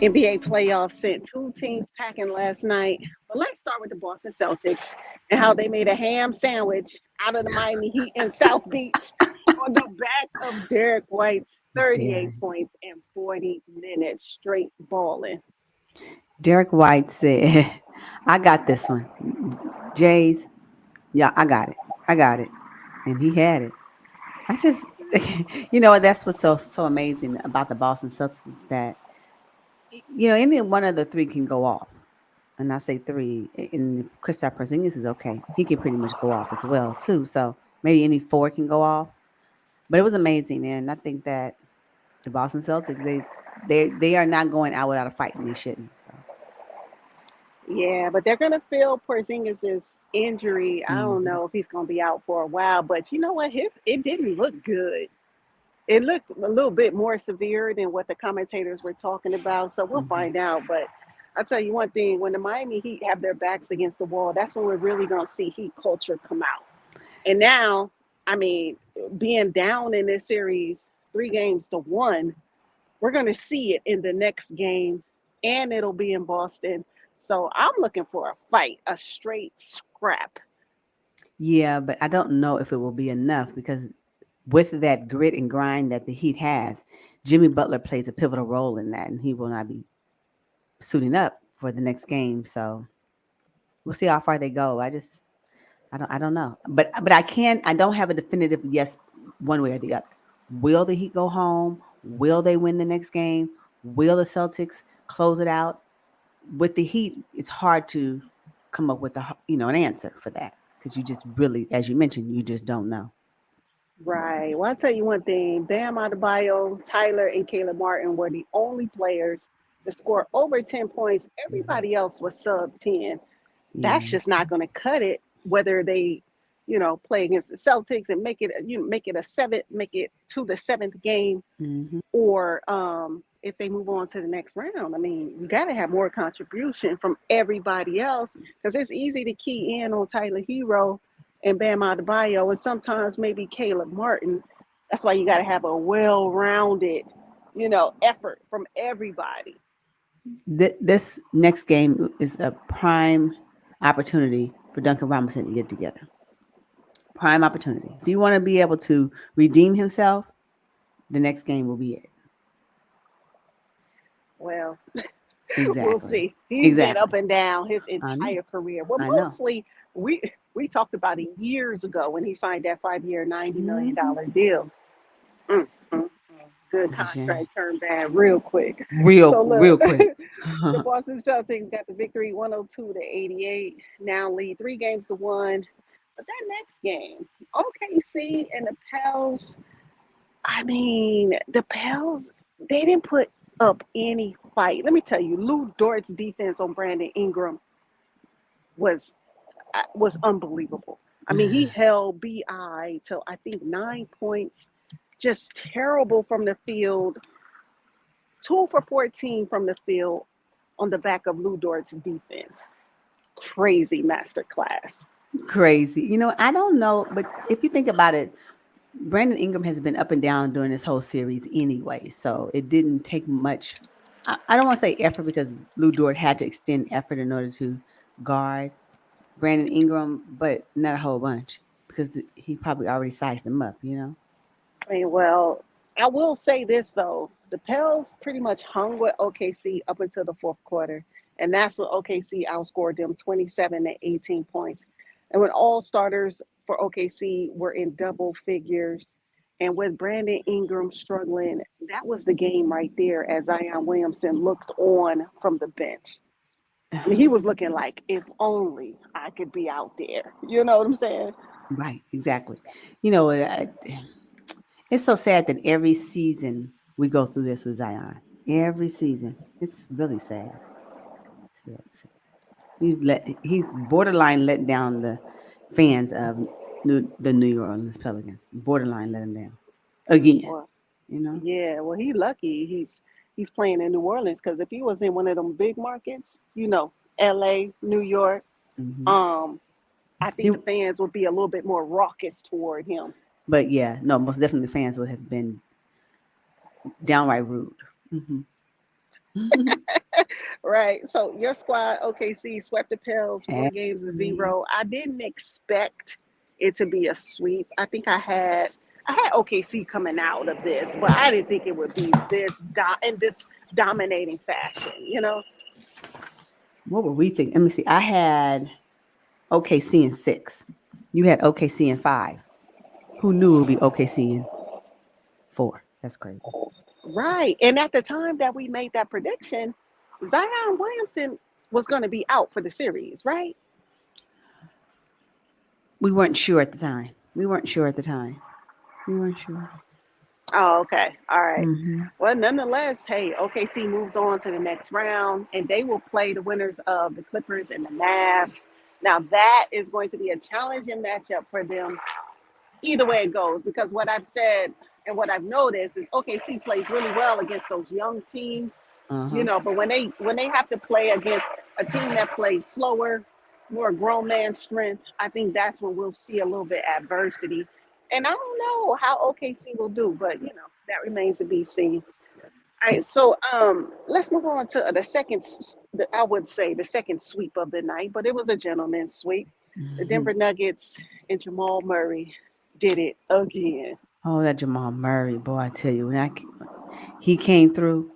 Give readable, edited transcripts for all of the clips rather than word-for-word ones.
NBA playoffs sent two teams packing last night. But let's start with the Boston Celtics and how they made a ham sandwich out of the Miami Heat in South Beach on the back of Derek White's 38 Derek. points in 40 minutes straight balling. Derek White said, I got this one. Jays, yeah, I got it. I got it. And he had it. I just, that's what's so amazing about the Boston Celtics is that, any one of the three can go off. And I say three, and Kristaps Porzingis is okay. He can pretty much go off as well, too. So maybe any four can go off. But it was amazing. And I think that the Boston Celtics, they are not going out without a fight, and they shouldn't. So, Yeah, but they're gonna feel Porzingis' injury. I don't mhm. know if he's gonna be out for a while, but you know what? His it didn't look good. It looked a little bit more severe than what the commentators were talking about. So we'll Mhm. find out. But I'll tell you one thing: when the Miami Heat have their backs against the wall, that's when we're really gonna see Heat culture come out. And now, I mean, being down in this series 3 games to 1, we're gonna see it in the next game, and it'll be in Boston. So I'm looking for a fight, a straight scrap. Yeah, but I don't know if it will be enough because with that grit and grind that the Heat has, Jimmy Butler plays a pivotal role in that, and he will not be suiting up for the next game. So we'll see how far they go. I don't know, but I don't have a definitive yes one way or the other. Will the Heat go home? Will they win the next game? Will the Celtics close it out? With the Heat, it's hard to come up with an answer for that because you just really, as you mentioned, you just don't know. Right. Well, I'll tell you one thing: Bam Adebayo, Tyler, and Caleb Martin were the only players to score over 10 points. Mhm. Everybody else was sub 10. That's Yeah. just not going to cut it. Whether they, play against the Celtics and make it a seventh, make it to the seventh game, Hmm. or if they move on to the next round. I mean, you got to have more contribution from everybody else because it's easy to key in on Tyler Hero and Bam Adebayo, and sometimes maybe Caleb Martin. That's why you got to have a well-rounded, effort from everybody. This next game is a prime opportunity for Duncan Robinson to get together. Prime opportunity. If you want to be able to redeem himself, the next game will be it. Well, we'll Exactly. see. He's been up Exactly. and down his I know. entire career. Well, I know. mostly we we talked about it years ago when he signed that 5 year, $90 million Hmm. deal. Mm, mm, mm. Good It's a shame. contract turned bad real quick. Real, So real look, quick. the Boston Celtics got the victory 102-88. Now lead 3 games to 1. But that next game, OKC and the Pels, I mean, the Pels, they didn't put up any fight. Let me tell you, Lou Dort's defense on Brandon Ingram was was unbelievable. I mean, he held BI to I think 9 points, just terrible from the field. 2 for 14 from the field on the back of Lou Dort's defense. Crazy masterclass. Crazy. I don't know, but if you think about it, Brandon Ingram has been up and down during this whole series anyway, so it didn't take much. I don't want to say effort because Lou Dort had to extend effort in order to guard Brandon Ingram, but not a whole bunch because he probably already sized him up. I mean, well, I will say this though: the Pels pretty much hung with OKC up until the fourth quarter, and that's when OKC outscored them 27 to 18 points. And when all starters for OKC were in double figures, and with Brandon Ingram struggling, that was the game right there. As Zion Williamson looked on from the bench, I mean, he was looking like, if only I could be out there. You know what I'm saying? Right, exactly. It's so sad that every season we go through this with Zion. Every season, it's really sad. It's really sad. He's borderline letting down the fans of the New Orleans Pelicans. Borderline letting them down again. Well, You know. yeah. Well, he lucky he's playing in New Orleans because if he was in one of them big markets, L.A., New York, Hmm. um, I He, think the fans would be a little bit more raucous toward him. but yeah, no, most definitely fans would have been downright rude. Hmm. Right. So your squad, OKC, swept the Pels And 4 games to 0. I didn't expect it to be a sweep. I think I had OKC coming out of this, but I didn't think it would be in this dominating fashion. what were we thinking? Let me see. I had OKC in 6. You had OKC in 5. Who knew it would be OKC in 4? That's crazy. Right. And at the time that we made that prediction, Zion Williamson was going to be out for the series, right? We weren't sure at the time. We weren't sure at the time. We weren't sure. Oh, okay. All right. Hmm. Well, nonetheless, hey, OKC moves on to the next round, and they will play the winners of the Clippers and the Mavs. Now, that is going to be a challenging matchup for them either way it goes, because what I've said and what I've noticed is OKC plays really well against those young teams, Uh-huh. but when they have to play against a team that plays slower, more grown man strength, I think that's when we'll see a little bit adversity. And I don't know how OKC will do, but that remains to be seen. All right, so let's move on to I would say the second sweep of the night, but it was a gentleman's sweep. The Hmm. Denver Nuggets and Jamal Murray did it again. Oh, that Jamal Murray, boy, I tell you, he came through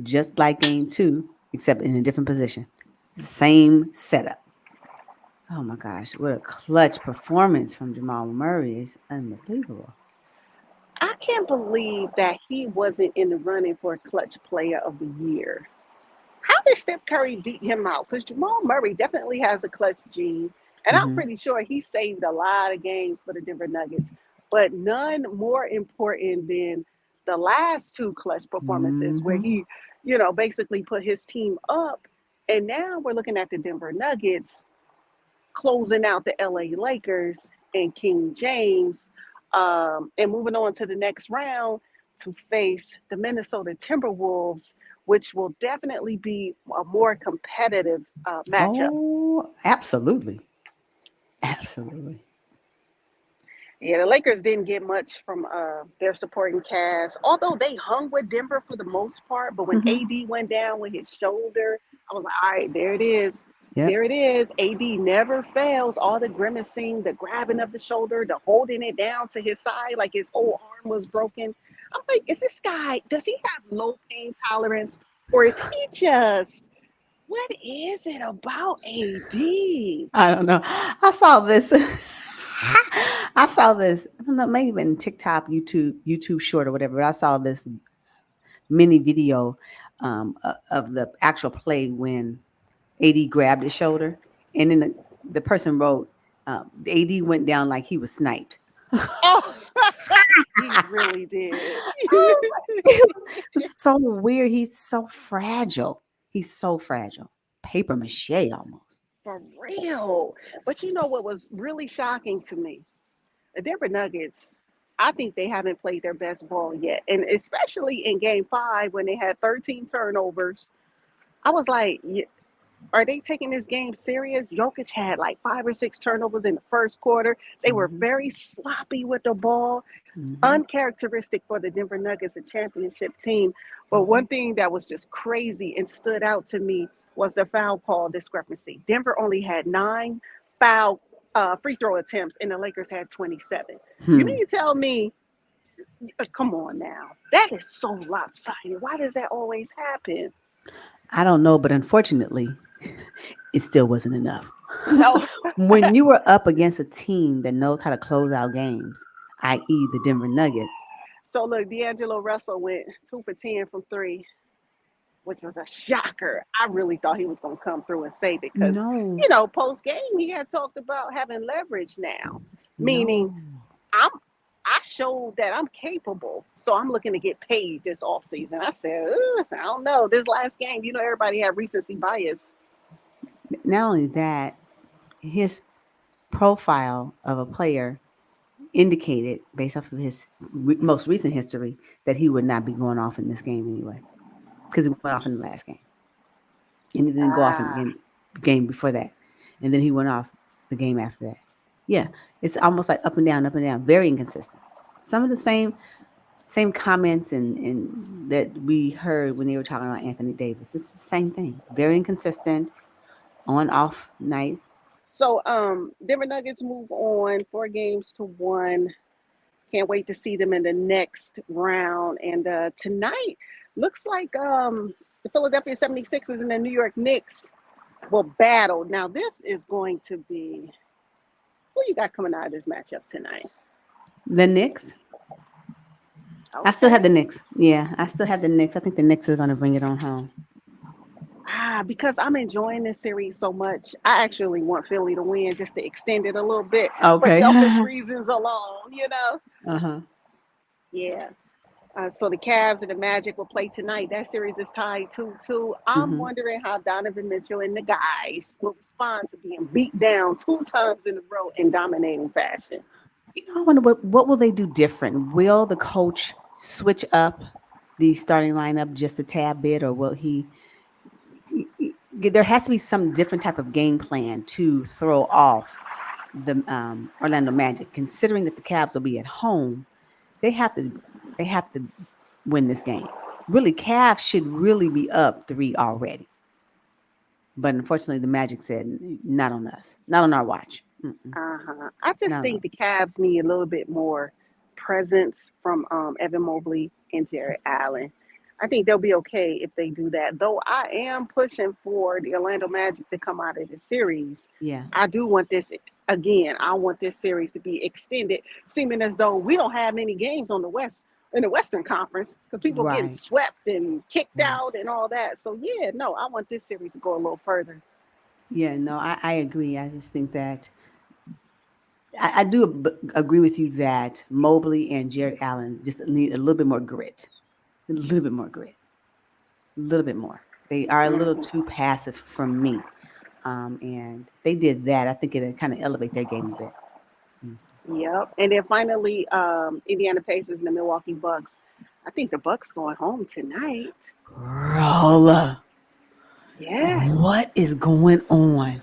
just like game 2, except in a different position. Same setup. Oh my gosh, what a clutch performance from Jamal Murray. It's unbelievable. I can't believe that he wasn't in the running for Clutch Player of the Year. How did Steph Curry beat him out? Because Jamal Murray definitely has a clutch gene, and I'm Hmm. pretty sure he saved a lot of games for the Denver Nuggets, but none more important than the last two clutch performances where Hmm. he basically put his team up. And now we're looking at the Denver Nuggets closing out the LA Lakers and King James, and moving on to the next round to face the Minnesota Timberwolves, which will definitely be a more competitive matchup. Oh, absolutely. Absolutely. Yeah, the Lakers didn't get much from their supporting cast, although they hung with Denver for the most part. But when Hmm. AD went down with his shoulder, I was like, all right, there it is. Yep. There it is. AD never fails. All the grimacing, the grabbing of the shoulder, the holding it down to his side like his whole arm was broken. I'm like, is this guy, does he have low pain tolerance? Or is he just, what is it about AD? I don't know. I saw this. I saw this. I don't know, maybe in TikTok, YouTube short or whatever. But I saw this mini video of the actual play when AD grabbed his shoulder, and then the person wrote, "AD went down like he was sniped." Oh, he really did. It was so weird. He's so fragile. He's so fragile. Paper mache almost. For real. But you know what was really shocking to me? The Denver Nuggets, I think they haven't played their best ball yet. And especially in game 5 when they had 13 turnovers, I was like, are they taking this game serious? Jokic had like 5 or 6 turnovers in the first quarter. They were Hmm. very sloppy with the ball, Hmm. uncharacteristic for the Denver Nuggets, a championship team. But Hmm. one thing that was just crazy and stood out to me was the foul call discrepancy. Denver only had 9 free throw attempts, and the Lakers had 27. You Hmm. mean to tell me, come on now, that is so lopsided. Why does that always happen? I don't know, but unfortunately, it still wasn't enough. No. When you were up against a team that knows how to close out games, i.e., the Denver Nuggets, So look, D'Angelo Russell went 2 for 10 from three, which was a shocker. I really thought he was going to come through and save it because, no, post game, he had talked about having leverage now, meaning no. I'm. I showed that I'm capable, so I'm looking to get paid this offseason. I said, I don't know. This last game, everybody had recency bias. Not only that, his profile of a player indicated, based off of his most recent history, that he would not be going off in this game anyway, because he went off in the last game, and he didn't go off in Ah, the game before that, and then he went off the game after that. Yeah, it's almost like up and down, very inconsistent. Some of the same comments and that we heard when they were talking about Anthony Davis. It's the same thing. Very inconsistent, on off nights. So Denver Nuggets move on 4 games to 1. Can't wait to see them in the next round. And tonight looks like the Philadelphia 76ers and the New York Knicks will battle. Now this is going to be, who you got coming out of this matchup tonight? The Knicks. I still have Okay. the Knicks. Yeah, I still have the Knicks. I think the Knicks are going to bring it on home. Because I'm enjoying this series so much, I actually want Philly to win just to extend it a little bit for Okay. selfish reasons alone. Uh-huh. Yeah. So the Cavs and the Magic will play tonight. That series is tied 2-2. I'm Hmm. wondering how Donovan Mitchell and the guys will respond to being beat down 2 times in a row in dominating fashion. I wonder what will they do different? Will the coach switch up the starting lineup just a tad bit, or will he? There has to be some different type of game plan to throw off the Orlando Magic, considering that the Cavs will be at home. They have to they have to win this game. Really, Cavs should really be up three already. But unfortunately, the Magic said, not on us, not on our watch. Mm-mm, I just not on think us. the Cavs need a little bit more presence from Evan Mobley and Jared Allen. I think they'll be okay if they do that. Though I am pushing for the Orlando Magic to come out of this series. Yeah, I do want this again. I want this series to be extended, seeming as though we don't have many games on the West in the Western Conference because people getting right, swept and kicked right. out and all that. So yeah, no, I want this series to go a little further. Yeah, no, I agree. I just think that I do agree with you that Mobley and Jared Allen just need a little bit more grit, a little bit more grit, a little bit more. They are a little Mhm. too passive for me. And if they did that, I think it'd kind of elevate their game a bit. Mm. Yep. And then finally, Indiana Pacers and the Milwaukee Bucks. I think the Bucks going home tonight. Girl, Yes. what is going on?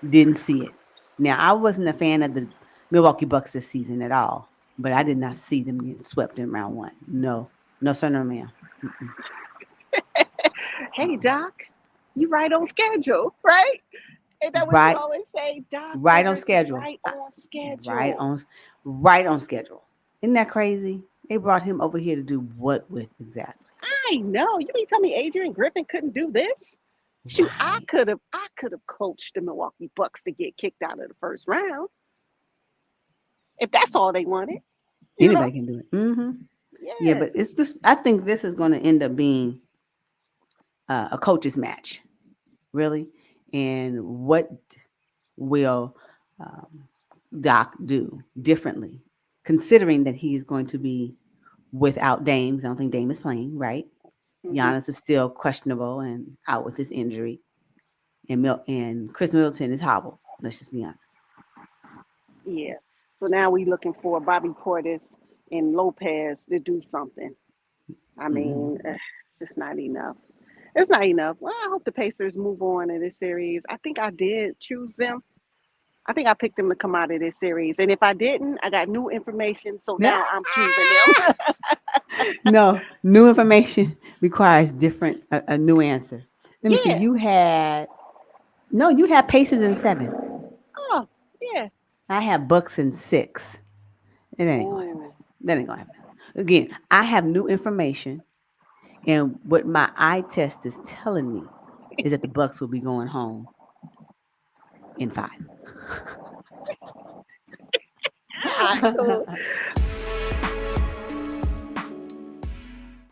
Didn't see it. Now, I wasn't a fan of the Milwaukee Bucks this season at all, but I did not see them get swept in round one. No, no, sir, no, ma'am. Mm-mm, Hey, mm-mm. Doc, you right on schedule, right? Ain't that what you Right, always say? Doc right on Rivers is schedule. right on Right schedule. on, right on schedule. Isn't that crazy? They brought him over here to do what with exactly? I know. You mean tell me Adrian Griffin couldn't do this? Shoot, Right. I could have coached the Milwaukee Bucks to get kicked out of the first round if that's all they wanted. You know? Anybody can do it. Hmm. Yeah, but Yes. it's just, I think this is going to end up being a coach's match, really. And what will um, Doc do differently, considering that he is going to be without Dames? I don't think Dame is playing, right? Hmm. Giannis is still questionable and out with his injury, and and Chris Middleton is hobbled. Let's just be honest. Yeah. So now we looking for Bobby Portis and Lopez to do something. I Hmm. mean, it's just not enough. It's not enough. Well, I hope the Pacers move on in this series. I think I did choose them. I think I picked them to come out of this series. And if I didn't, I got new information. So now I'm choosing them. No, new information requires different a new answer. Let me see. Yeah. You had no, you had Pacers in 7. Oh, yeah. I have Bucks in 6. It ain't gonna happen. Oh, That ain't gonna happen. Again, I have new information, and what my eye test is telling me is that the Bucks will be going home in 5. all right, cool.